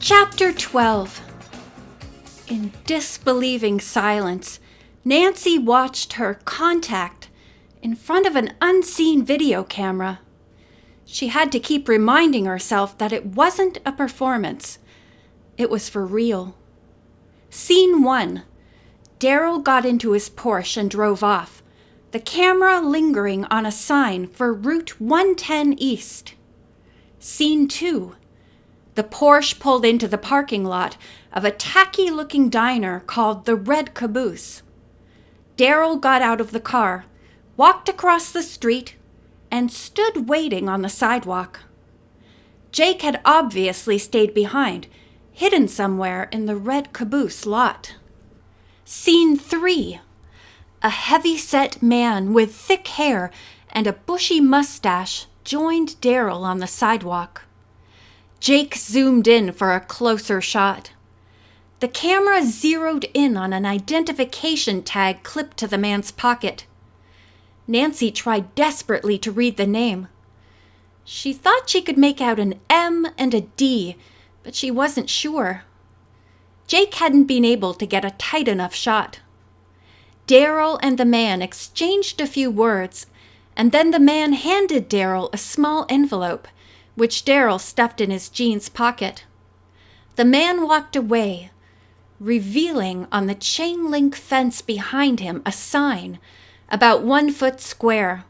Chapter 12. In disbelieving silence, Nancy watched her contact in front of an unseen video camera. She had to keep reminding herself that it wasn't a performance. It was for real. Scene 1. Daryl got into his Porsche and drove off, the camera lingering on a sign for Route 110 East. Scene 2. The Porsche pulled into the parking lot of a tacky-looking diner called the Red Caboose. Daryl got out of the car, walked across the street, and stood waiting on the sidewalk. Jake had obviously stayed behind, hidden somewhere in the Red Caboose lot. Scene 3. A heavy-set man with thick hair and a bushy mustache joined Daryl on the sidewalk. Jake zoomed in for a closer shot. The camera zeroed in on an identification tag clipped to the man's pocket. Nancy tried desperately to read the name. She thought she could make out an M and a D, but she wasn't sure. Jake hadn't been able to get a tight enough shot. Daryl and the man exchanged a few words, and then the man handed Daryl a small envelope, which Daryl stuffed in his jeans pocket. The man walked away, revealing on the chain-link fence behind him a sign about 1 foot square.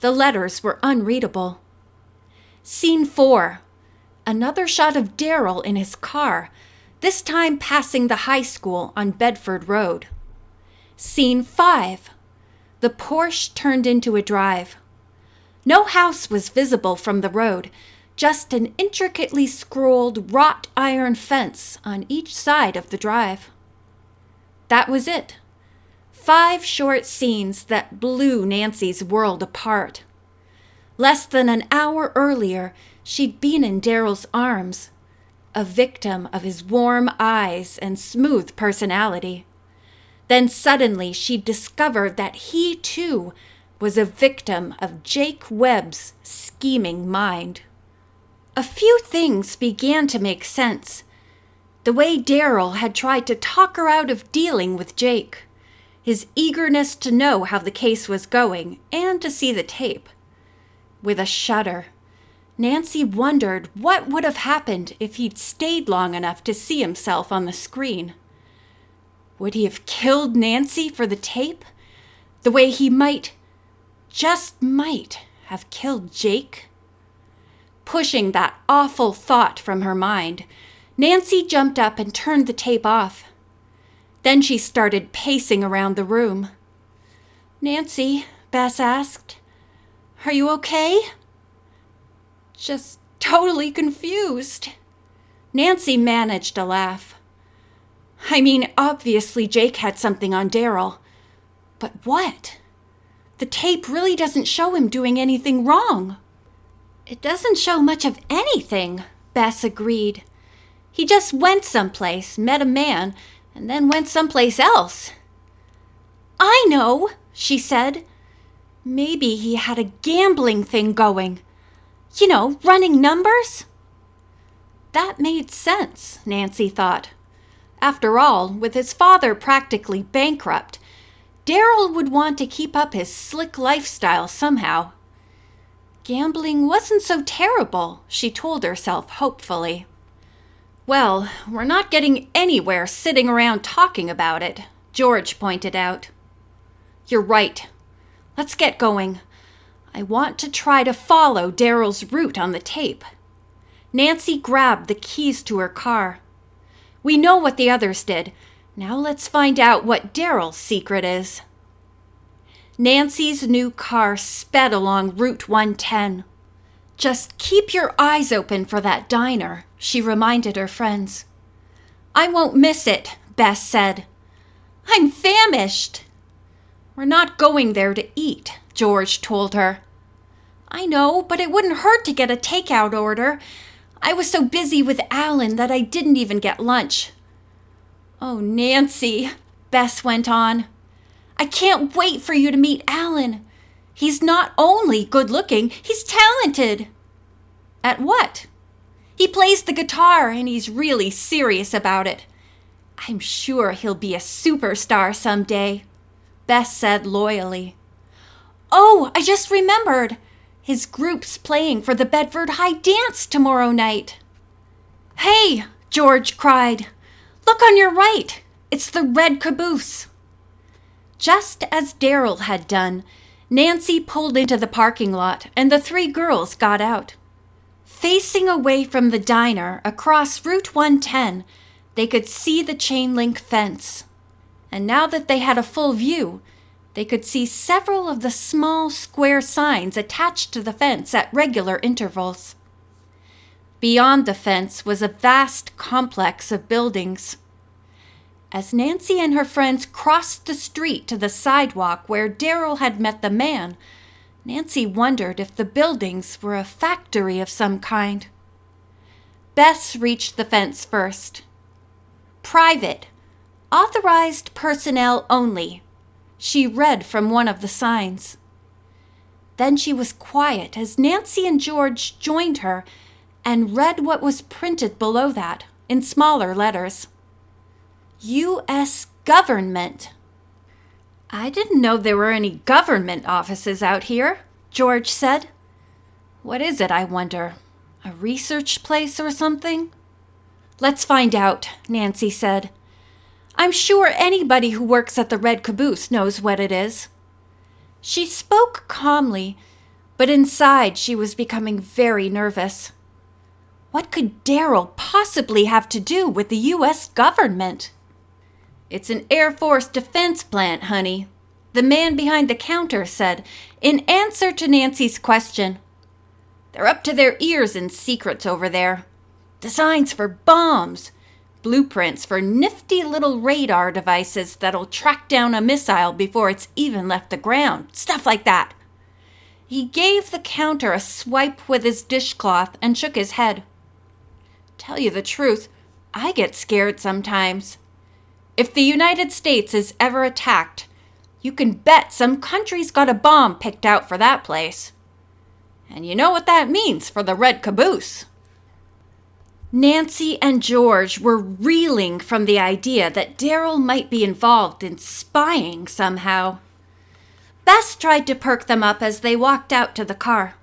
The letters were unreadable. Scene 4. Another shot of Daryl in his car, this time passing the high school on Bedford Road. Scene 5. The Porsche turned into a drive. No house was visible from the road, just an intricately scrolled wrought iron fence on each side of the drive. That was it. 5 short scenes that blew Nancy's world apart. Less than an hour earlier, she'd been in Daryl's arms, a victim of his warm eyes and smooth personality. Then suddenly she'd discovered that he, too, was a victim of Jake Webb's scheming mind. A few things began to make sense. The way Daryl had tried to talk her out of dealing with Jake, his eagerness to know how the case was going and to see the tape. With a shudder, Nancy wondered what would have happened if he'd stayed long enough to see himself on the screen. Would he have killed Nancy for the tape, the way he might, just might, have killed Jake? Pushing that awful thought from her mind, Nancy jumped up and turned the tape off. Then she started pacing around the room. "Nancy," Bess asked, "are you okay?" "Just totally confused." Nancy managed a laugh. "I mean, obviously Jake had something on Daryl. But what? The tape really doesn't show him doing anything wrong." "It doesn't show much of anything," Bess agreed. "He just went someplace, met a man, and then went someplace else." "I know," she said. "Maybe he had a gambling thing going. You know, running numbers?" That made sense, Nancy thought. After all, with his father practically bankrupt, Daryl would want to keep up his slick lifestyle somehow. Gambling wasn't so terrible, she told herself hopefully. "Well, we're not getting anywhere sitting around talking about it," George pointed out. "You're right. Let's get going. I want to try to follow Daryl's route on the tape." Nancy grabbed the keys to her car. "We know what the others did. Now let's find out what Daryl's secret is." Nancy's new car sped along Route 110. "Just keep your eyes open for that diner," she reminded her friends. "I won't miss it," Bess said. "I'm famished." "We're not going there to eat," George told her. "I know, but it wouldn't hurt to get a takeout order. I was so busy with Alan that I didn't even get lunch." "Oh, Nancy," Bess went on, "I can't wait for you to meet Alan. He's not only good-looking, he's talented." "At what?" He plays the guitar and he's really serious about it. I'm sure he'll be a superstar someday," Bess said loyally. "Oh, I just remembered. His group's playing for the Bedford High Dance tomorrow night." "Hey," George cried. "Look on your right. It's the red caboose." Just as Daryl had done, Nancy pulled into the parking lot and the three girls got out. Facing away from the diner across Route 110, they could see the chain-link fence. And now that they had a full view, they could see several of the small square signs attached to the fence at regular intervals. Beyond the fence was a vast complex of buildings. As Nancy and her friends crossed the street to the sidewalk where Daryl had met the man, Nancy wondered if the buildings were a factory of some kind. Bess reached the fence first. "Private. Authorized personnel only," she read from one of the signs. Then she was quiet as Nancy and George joined her and read what was printed below that in smaller letters. U.S. Government. "I didn't know there were any government offices out here," George said. "What is it, I wonder? A research place or something?" "Let's find out," Nancy said. "I'm sure anybody who works at the Red Caboose knows what it is." She spoke calmly, but inside she was becoming very nervous. What could Daryl possibly have to do with the U.S. government? "It's an Air Force defense plant, honey," the man behind the counter said in answer to Nancy's question. "They're up to their ears in secrets over there. Designs for bombs, blueprints for nifty little radar devices that'll track down a missile before it's even left the ground, stuff like that." He gave the counter a swipe with his dishcloth and shook his head. "Tell you the truth, I get scared sometimes. If the United States is ever attacked, you can bet some country's got a bomb picked out for that place. And you know what that means for the Red Caboose." Nancy and George were reeling from the idea that Daryl might be involved in spying somehow. Bess tried to perk them up as they walked out to the car.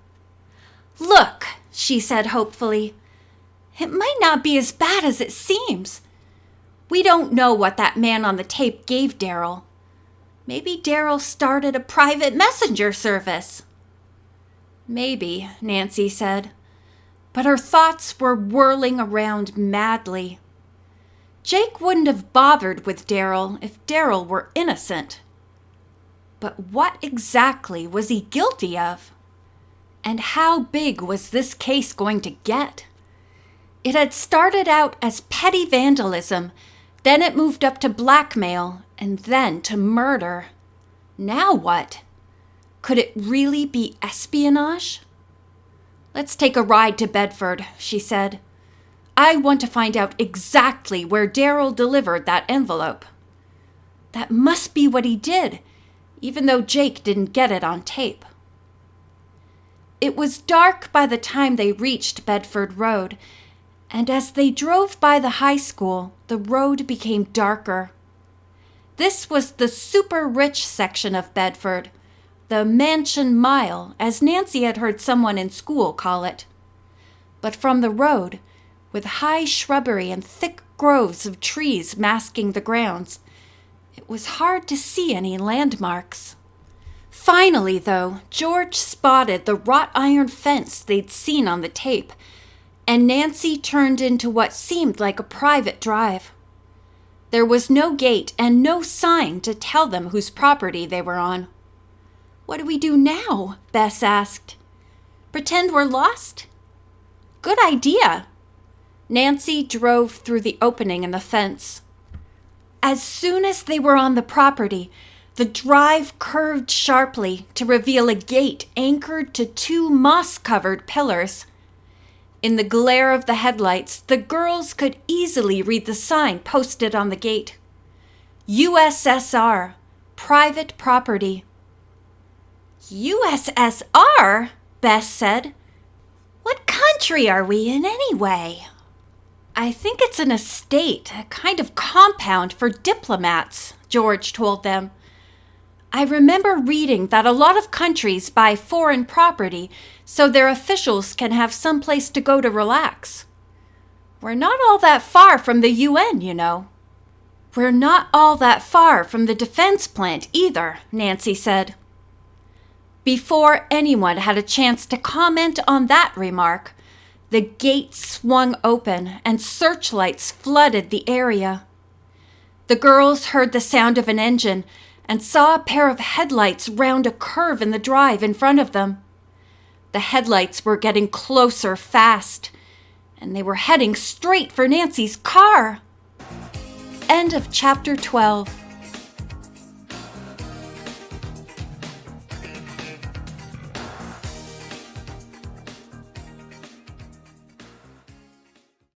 "Look," she said hopefully, "it might not be as bad as it seems. We don't know what that man on the tape gave Daryl. Maybe Daryl started a private messenger service." "Maybe," Nancy said, but her thoughts were whirling around madly. Jake wouldn't have bothered with Daryl if Daryl were innocent. But what exactly was he guilty of? And how big was this case going to get? It had started out as petty vandalism, then it moved up to blackmail, and then to murder. Now what? Could it really be espionage? "Let's take a ride to Bedford," she said. "I want to find out exactly where Daryl delivered that envelope. That must be what he did, even though Jake didn't get it on tape." It was dark by the time they reached Bedford Road, and as they drove by the high school, the road became darker. This was the super-rich section of Bedford, the Mansion Mile, as Nancy had heard someone in school call it. But from the road, with high shrubbery and thick groves of trees masking the grounds, it was hard to see any landmarks. Finally, though, George spotted the wrought iron fence they'd seen on the tape, and Nancy turned into what seemed like a private drive. There was no gate and no sign to tell them whose property they were on. "What do we do now?" Bess asked. "Pretend we're lost?" "Good idea." Nancy drove through the opening in the fence. As soon as they were on the property, the drive curved sharply to reveal a gate anchored to two moss-covered pillars. In the glare of the headlights, the girls could easily read the sign posted on the gate. USSR, private property. USSR? Bess said. "What country country are we in anyway? I think it's an estate, a kind of compound for diplomats, George told them. I remember reading that a lot of countries buy foreign property so their officials can have some place to go to relax. We're not all that far from the UN, you know. We're not all that far from the defense plant either, Nancy said. Before anyone had a chance to comment on that remark, the gate swung open and searchlights flooded the area. The girls heard the sound of an engine and saw a pair of headlights round a curve in the drive in front of them. The headlights were getting closer fast, and they were heading straight for Nancy's car. End of chapter 12.